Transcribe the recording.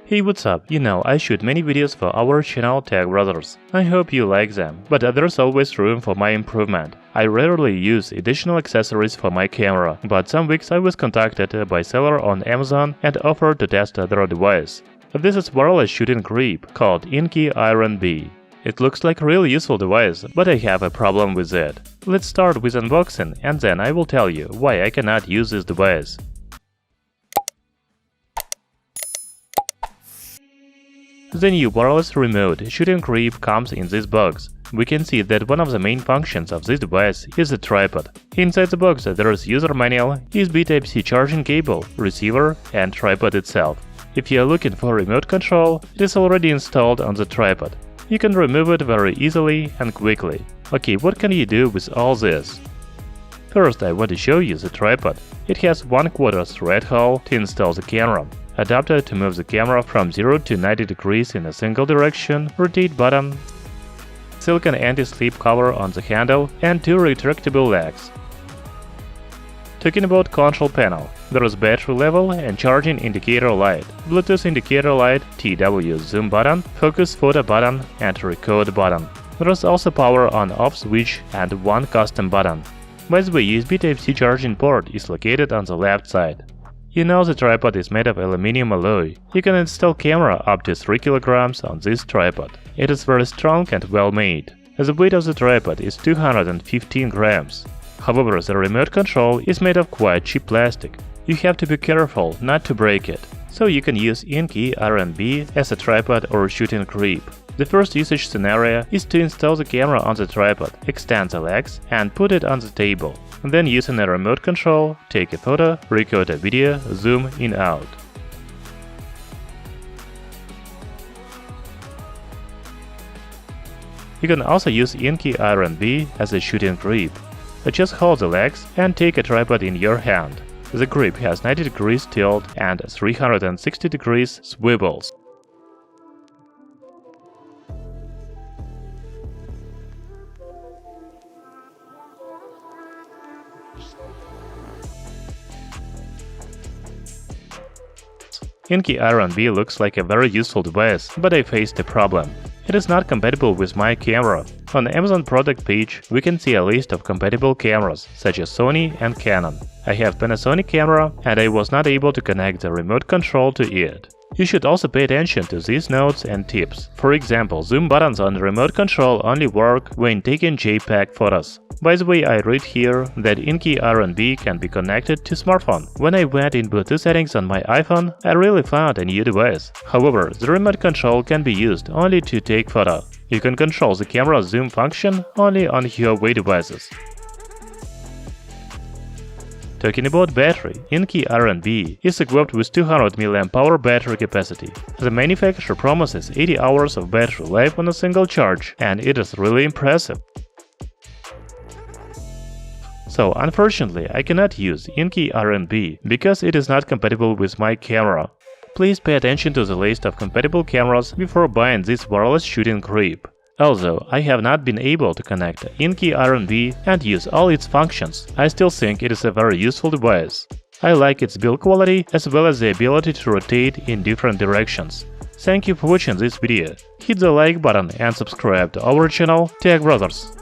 Hey, what's up? I shoot many videos for our channel Tech Brothers. I hope you like them, but there's always room for my improvement. I rarely use additional accessories for my camera, but some weeks I was contacted by seller on Amazon and offered to test their device. This is wireless shooting grip called Inky Iron B. It looks like a really useful device, but I have a problem with it. Let's start with unboxing and then I will tell you why I cannot use this device. The new wireless remote shooting grip comes in this box. We can see that one of the main functions of this device is the tripod. Inside the box there is user manual, USB Type-C charging cable, receiver and tripod itself. If you are looking for remote control, it is already installed on the tripod. You can remove it very easily and quickly. Okay, what can you do with all this? First, I want to show you the tripod. It has 1/4 thread hole to install the camera, adapter to move the camera from 0 to 90 degrees in a single direction, rotate button, silicone anti-slip cover on the handle, and 2 retractable legs. Talking about control panel, there is battery level and charging indicator light, Bluetooth indicator light, TW zoom button, focus photo button, and record button. There is also power on-off switch and one custom button. By the way, USB Type-C charging port is located on the left side. The tripod is made of aluminum alloy. You can install camera up to 3 kg on this tripod. It is very strong and well made. The weight of the tripod is 215 grams. However, the remote control is made of quite cheap plastic. You have to be careful not to break it. So you can use Inky Iron B as a tripod or shooting grip. The first usage scenario is to install the camera on the tripod, extend the legs, and put it on the table. Then using a remote control, take a photo, record a video, zoom in out. You can also use Inky Iron B as a shooting grip. Just hold the legs and take a tripod in your hand. The grip has 90 degrees tilt and 360 degrees swivels. Inky Iron B looks like a very useful device, but I faced a problem. It is not compatible with my camera. On the Amazon product page, we can see a list of compatible cameras, such as Sony and Canon. I have Panasonic camera, and I was not able to connect the remote control to it. You should also pay attention to these notes and tips. For example, zoom buttons on the remote control only work when taking JPEG photos. By the way, I read here that Inky Iron B can be connected to smartphone. When I went in Bluetooth settings on my iPhone, I really found a new device. However, the remote control can be used only to take photo. You can control the camera zoom function only on Huawei devices. Talking about battery, Inky Iron B is equipped with 200 mAh battery capacity. The manufacturer promises 80 hours of battery life on a single charge, and it is really impressive. So, unfortunately, I cannot use Inky Iron B because it is not compatible with my camera. Please pay attention to the list of compatible cameras before buying this wireless shooting grip. Although I have not been able to connect Inky Iron B and use all its functions, I still think it is a very useful device. I like its build quality as well as the ability to rotate in different directions. Thank you for watching this video. Hit the like button and subscribe to our channel Tech Brothers.